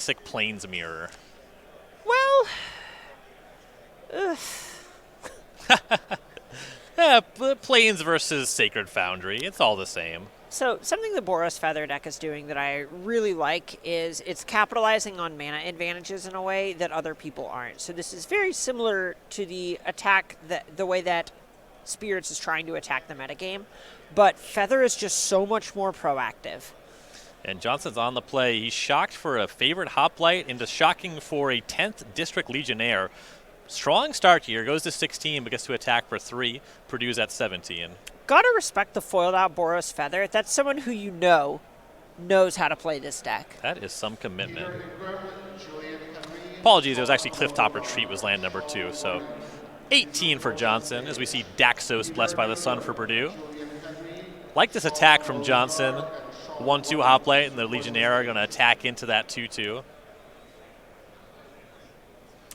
basic Plains Mirror. Well, Yeah, Plains versus Sacred Foundry. It's all the same. so something the Boros Feather deck is doing that I really like is it's capitalizing on mana advantages in a way that other people aren't. So this is very similar to the attack, the way that Spirits is trying to attack the metagame, but Feather is just so much more proactive. And Johnson's on the play. He's shocked for a favorite Hoplite into shocking for a 10th District Legionnaire. Strong start here. Goes to 16 but gets to attack for 3. Perdue's at 17. Gotta respect the foiled out Boros Feather. That's someone who knows how to play this deck. That is some commitment. Apologies, it was actually Clifftop Retreat was land number 2. So 18 for Johnson as we see Daxos Blessed by the Sun for Perdue. Like this attack from Johnson. 1-2 Hoplite and the Legionnaire are going to attack into that 2-2.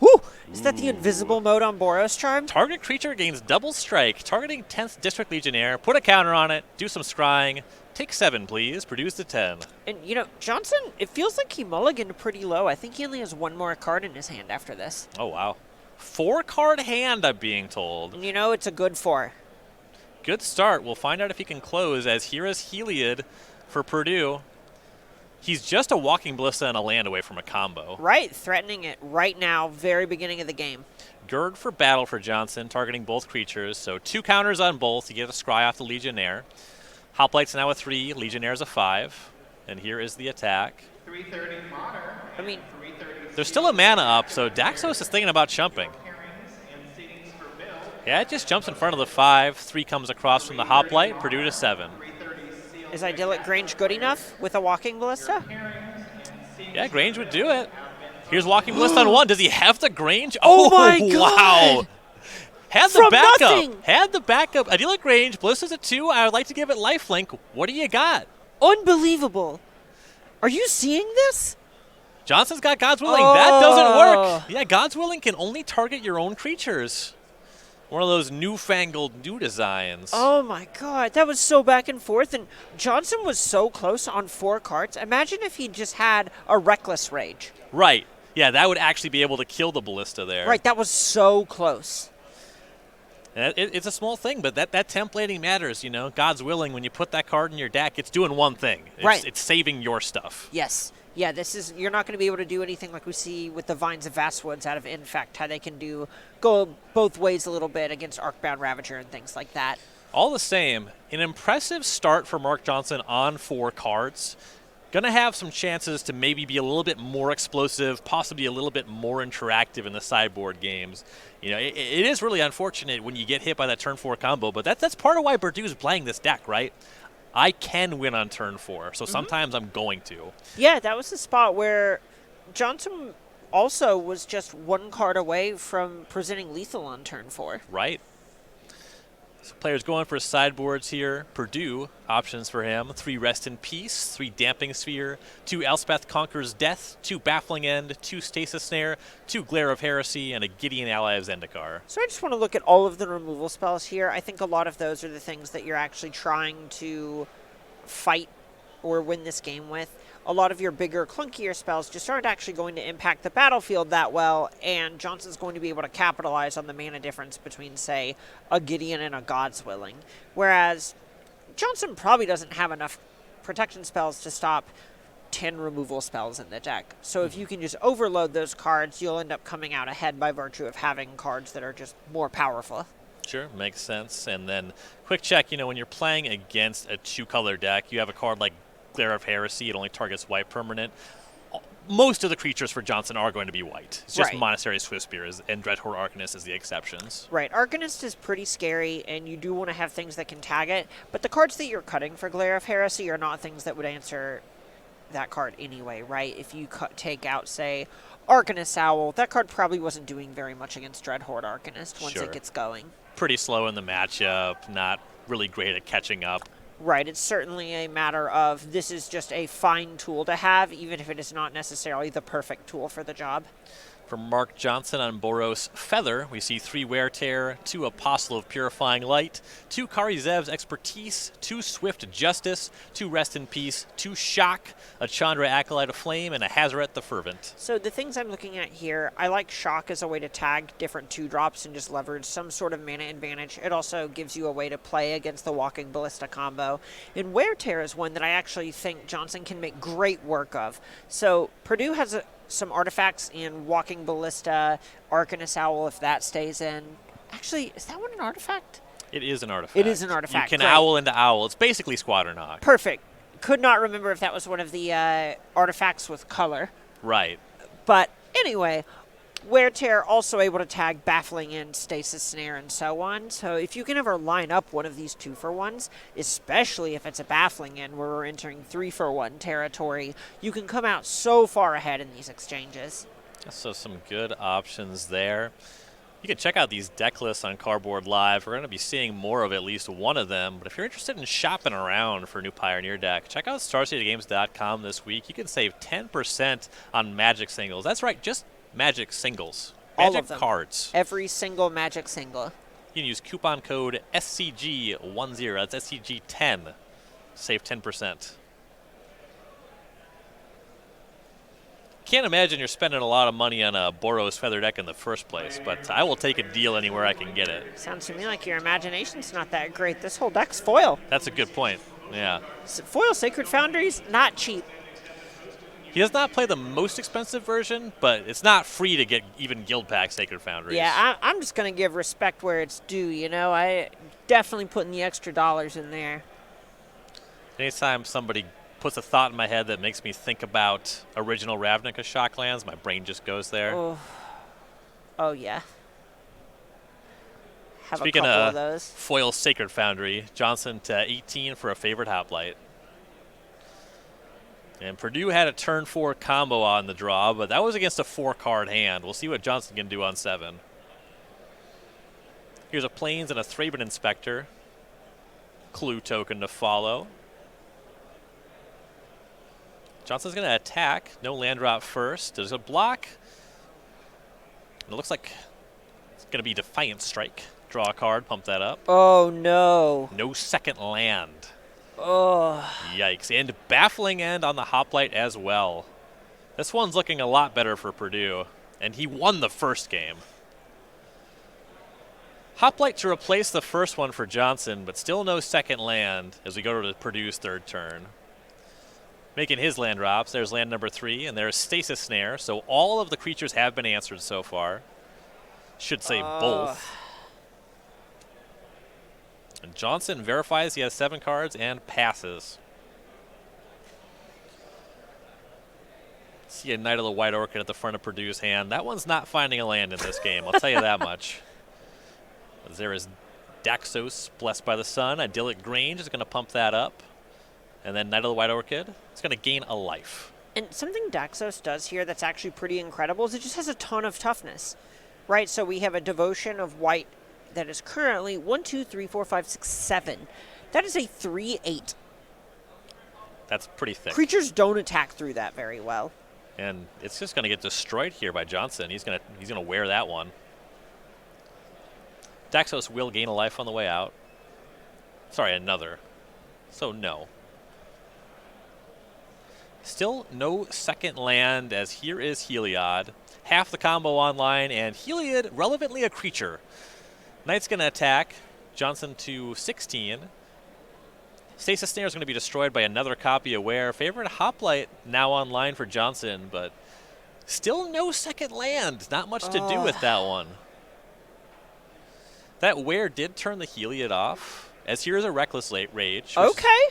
Woo! Is that the invisible mode on Boros Charm? Target creature gains double strike, targeting 10th District Legionnaire. Put a counter on it, do some scrying. Take 7, please. Produce the 10. And, you know, Johnson, it feels like he mulliganed pretty low. I think he only has one more card in his hand after this. Oh, wow. 4-card hand, I'm being told. And, you know, it's a good 4. Good start. We'll find out if he can close, as here is Heliod for Perdue. He's just a Walking Ballista and a land away from a combo. Right, threatening it right now, very beginning of the game. Gird for battle for Johnson, targeting both creatures. So 2 counters on both. You get a scry off the Legionnaire. Hoplite's now a 3, Legionnaire's a 5. And here is the attack. 330 Modern. I mean, There's still a mana up, so Daxos is thinking about chumping. Yeah, it just jumps in front of the 5. 3 comes across from the Hoplite. Perdue to 7. is Idyllic Grange good enough with a Walking Ballista? Yeah, Grange would do it. Here's Walking Ballista on 1. Does he have the Grange? Oh my God! Wow. Had the From backup. nothing. Had the backup. Idyllic Grange. Ballista's at 2. I would like to give it lifelink. What do you got? Unbelievable. Are you seeing this? Johnson's got God's Willing. That doesn't Oh. work. Yeah, God's Willing can only target your own creatures. One of those newfangled new designs. Oh my God, that was so back and forth, and Johnson was so close on 4 cards. Imagine if he just had a Reckless Rage. Right. Yeah, that would actually be able to kill the Ballista there. Right, that was so close. And it's a small thing, but that templating matters, you know. God's Willing, when you put that card in your deck, it's doing one thing. Right. It's saving your stuff. Yes. Yeah, you're not going to be able to do anything like we see with the Vines of Vastwoods out of Infect, how they can go both ways a little bit against Arcbound Ravager and things like that. All the same, an impressive start for Mark Johnson on 4 cards. Going to have some chances to maybe be a little bit more explosive, possibly a little bit more interactive in the sideboard games. You know, it is really unfortunate when you get hit by that turn 4 combo, but that's part of why Perdue's playing this deck, right? I can win on turn 4, so sometimes I'm going to. Yeah, that was the spot where Johnson also was just 1 card away from presenting lethal on turn 4. Right. So players going for sideboards here. Perdue, options for him. 3 Rest in Peace, 3 Damping Sphere, 2 Elspeth Conquers Death, 2 Baffling End, 2 Stasis Snare, 2 Glare of Heresy, and a Gideon ally of Zendikar. So I just want to look at all of the removal spells here. I think a lot of those are the things that you're actually trying to fight or win this game with. A lot of your bigger, clunkier spells just aren't actually going to impact the battlefield that well, and Johnson's going to be able to capitalize on the mana difference between, say, a Gideon and a God's Willing. Whereas Johnson probably doesn't have enough protection spells to stop 10 removal spells in the deck. So if you can just overload those cards, you'll end up coming out ahead by virtue of having cards that are just more powerful. Sure, makes sense. And then quick check, you know, when you're playing against a 2-color deck, you have a card like Glare of Heresy. It only targets white permanent. Most of the creatures for Johnson are going to be white. It's just Right. Monastery Swiftspear and Dreadhorde Arcanist is the exceptions. Right, Arcanist is pretty scary, and you do want to have things that can tag it, but the cards that you're cutting for Glare of Heresy are not things that would answer that card anyway, right? If you take out, say, Arcanist Owl, that card probably wasn't doing very much against Dreadhorde Arcanist once Sure. it gets going. Pretty slow in the matchup, not really great at catching up. Right, it's certainly a matter of this is just a fine tool to have, even if it is not necessarily the perfect tool for the job. From Mark Johnson on Boros Feather, we see 3 Wear Tear, 2 Apostle of Purifying Light, 2 Kari Zev's Expertise, 2 Swift Justice, 2 Rest in Peace, 2 Shock, a Chandra Acolyte of Flame, and a Hazaret the Fervent. So the things I'm looking at here, I like Shock as a way to tag different 2-drops and just leverage some sort of mana advantage. It also gives you a way to play against the Walking Ballista combo. And Wear Tear is one that I actually think Johnson can make great work of. So Perdue has some artifacts in Walking Ballista, Arcanist Owl if that stays in. Actually, is that one an artifact? It is an artifact. It is an artifact. You can owl into owl. It's basically Squadron Hawk. Perfect. Could not remember if that was one of the artifacts with color. Right. But anyway, Wear Tear also able to tag Baffling in, Stasis Snare, and so on. So if you can ever line up one of these 2-for-1s, especially if it's a Baffling in where we're entering 3-for-1 territory, you can come out so far ahead in these exchanges. So some good options there. You can check out these deck lists on Cardboard Live. We're going to be seeing more of at least one of them. But if you're interested in shopping around for a new Pioneer deck, check out StarCityGames.com this week. You can save 10% on Magic singles. That's right, just Magic singles. All Magic of them. cards. Every single Magic single. You can use coupon code SCG10. That's SCG10. Save 10%. Can't imagine you're spending a lot of money on a Boros Feather deck in the first place, but I will take a deal anywhere I can get it. Sounds to me like your imagination's not that great. This whole deck's foil. That's a good point. Yeah. Foil Sacred Foundries, not cheap. He does not play the most expensive version, but it's not free to get even Guild Pack Sacred Foundries. Yeah, I'm just going to give respect where it's due, you know. I definitely putting the extra dollars in there. Anytime somebody puts a thought in my head that makes me think about original Ravnica Shocklands, my brain just goes there. Oh yeah. Have Speaking a couple of those. Foil Sacred Foundry, Johnson to 18 for a favorite hoplite. And Perdue had a turn 4 combo on the draw, but that was against a 4-card hand. We'll see what Johnson can do on 7. Here's a Plains and a Thraben Inspector. Clue token to follow. Johnson's going to attack. No land drop first. There's a block. It looks like it's going to be Defiant Strike. Draw a card, pump that up. Oh, no. No second land. Oh. Yikes. And Baffling End on the hoplite as well. This one's looking a lot better for Perdue. And he won the first game. Hoplite to replace the first one for Johnson, but still no second land as we go to Purdue's third turn. Making his land drops. There's land number 3, and there's Stasis Snare. So all of the creatures have been answered so far. Should say both. And Johnson verifies he has 7 cards and passes. See a Knight of the White Orchid at the front of Purdue's hand. That one's not finding a land in this game, I'll tell you that much. As there is Daxos, Blessed by the Sun. Idyllic Grange is going to pump that up. And then Knight of the White Orchid, it's going to gain a life. And something Daxos does here that's actually pretty incredible is it just has a ton of toughness, right? So we have a Devotion of White that is currently 1, 2, 3, 4, 5, 6, 7. That is a 3/8. That's pretty thick. Creatures don't attack through that very well. And it's just going to get destroyed here by Johnson. He's going to wear that one. Daxos will gain a life on the way out. Sorry, another. So no. Still no second land, as here is Heliod. Half the combo online, and Heliod, relevantly a creature. Knight's going to attack. Johnson to 16. Stasis Snare is going to be destroyed by another copy of Wear. Favorite Hoplite now online for Johnson, but still no second land. Not much to do with that one. That Wear did turn the Heliod off, as here is a Reckless Rage. Okay.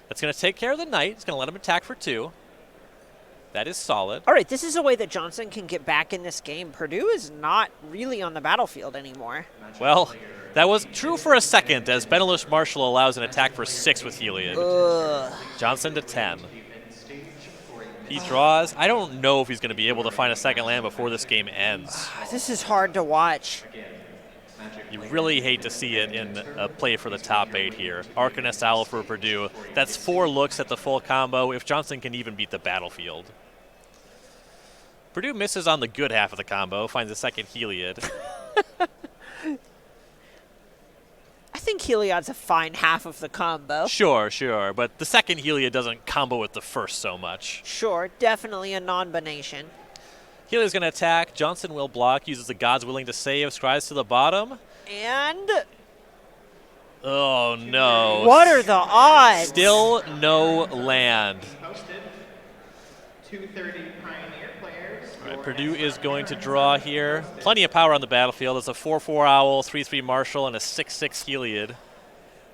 That's going to take care of the Knight. It's going to let him attack for 2. That is solid. All right, this is a way that Johnson can get back in this game. Perdue is not really on the battlefield anymore. Well, that was true for a second, as Benelish Marshall allows an attack for 6 with Heliod. Johnson to 10. He draws. I don't know if he's going to be able to find a second land before this game ends. This is hard to watch. You really hate to see it in a play for the top 8 here. Arcanist Owl for Perdue. That's 4 looks at the full combo if Johnson can even beat the battlefield. Perdue misses on the good half of the combo, finds a second Heliod. I think Heliod's a fine half of the combo. Sure, but the second Heliod doesn't combo with the first so much. Sure, definitely a non-bination. Heliod's going to attack. Johnson will block, uses the Gods Willing to save, scries to the bottom. And... oh, no. what are the odds? Still no land. 230 Pioneer players. All right, Perdue is going to draw here. Plenty of power on the battlefield. It's a 4-4 Owl, 3-3 Marshall, and a 6-6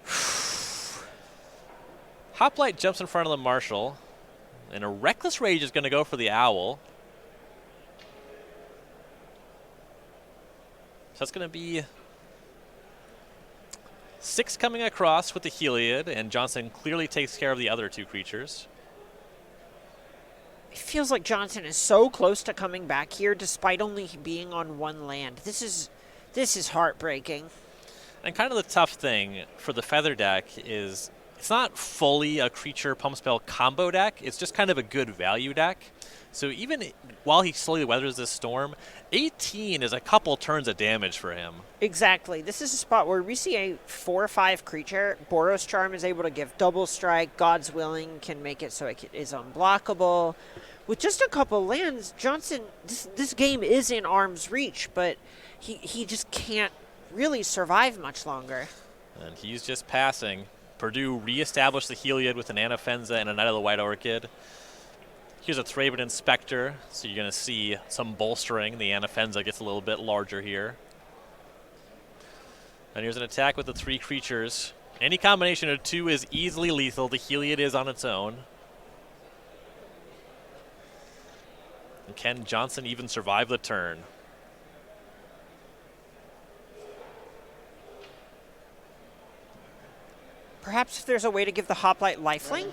Heliod. Hoplite jumps in front of the Marshall, and a Reckless Rage is going to go for the Owl. So that's going to be 6 coming across with the Heliod, and Johnson clearly takes care of the other 2 creatures. It feels like Johnson is so close to coming back here despite only being on 1 land. This is heartbreaking. And kind of the tough thing for the Feather deck is it's not fully a creature pump spell combo deck. It's just kind of a good value deck. So even while he slowly weathers this storm, 18 is a couple turns of damage for him. Exactly. This is a spot where we see a 4/5 creature. Boros Charm is able to give double strike. God's Willing can make it so it is unblockable. With just a couple lands, Johnson, this game is in arm's reach, but he just can't really survive much longer. And he's just passing. Perdue reestablished the Heliod with an Anafenza and a Knight of the White Orchid. Here's a Thraben Inspector, so you're going to see some bolstering. The Anafenza gets a little bit larger here. And here's an attack with the 3 creatures. Any combination of 2 is easily lethal. The Heliod is on its own. And can Johnson even survive the turn? Perhaps if there's a way to give the Hoplite lifelink?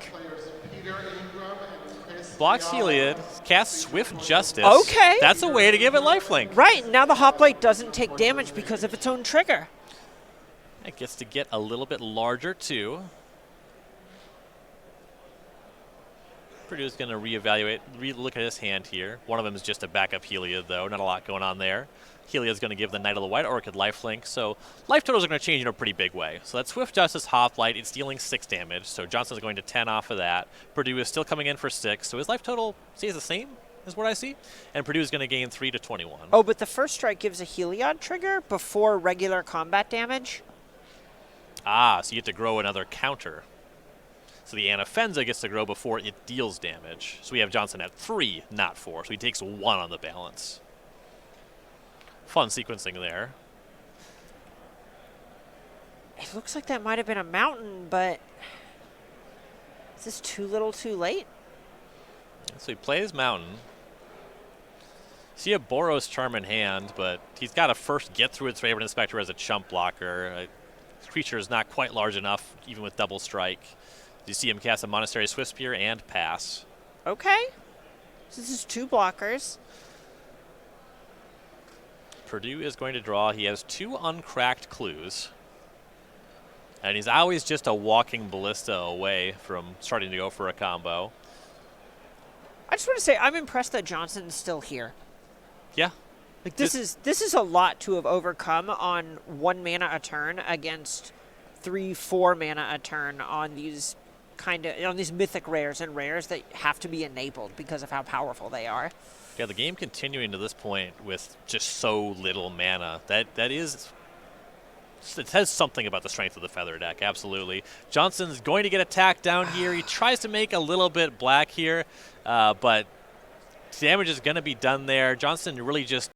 Blocks Heliod, casts Swift Justice. Okay. That's a way to give it lifelink. Right, now the Hoplite doesn't take damage because of its own trigger. It gets to get a little bit larger, too. Perdue's going to reevaluate, look at his hand here. One of them is just a backup Heliod, though. Not a lot going on there. Heliod's going to give the Knight of the White Orchid lifelink, so life totals are going to change in a pretty big way. So that Swift Justice Hoplite, it's dealing 6 damage, so Johnson's going to 10 off of that. Perdue is still coming in for 6, so his life total stays the same, is what I see. And Perdue is going to gain 3 to 21. Oh, but the first strike gives a Heliod trigger before regular combat damage? Ah, so you get to grow another counter. So the Anafenza gets to grow before it deals damage. So we have Johnson at 3, not 4, so he takes 1 on the balance. Fun sequencing there. It looks like that might have been a mountain, but is this too little too late? So he plays mountain. See a Boros Charm in hand, but he's got to first get through its Thraben Inspector as a chump blocker. This creature is not quite large enough, even with double strike. You see him cast a Monastery Swift Spear and pass. Okay. So this is 2 blockers. Perdue is going to draw. He has 2 uncracked clues. And he's always just a walking ballista away from starting to go for a combo. I just want to say I'm impressed that Johnson's still here. Yeah. Like this is a lot to have overcome on 1 mana a turn against 3-4 mana a turn on these these mythic rares and rares that have to be enabled because of how powerful they are. Yeah, the game continuing to this point with just so little mana. That is, it says something about the strength of the Feather deck, absolutely. Johnson's going to get attacked down here. He tries to make a little bit black here, but damage is going to be done there. Johnson really just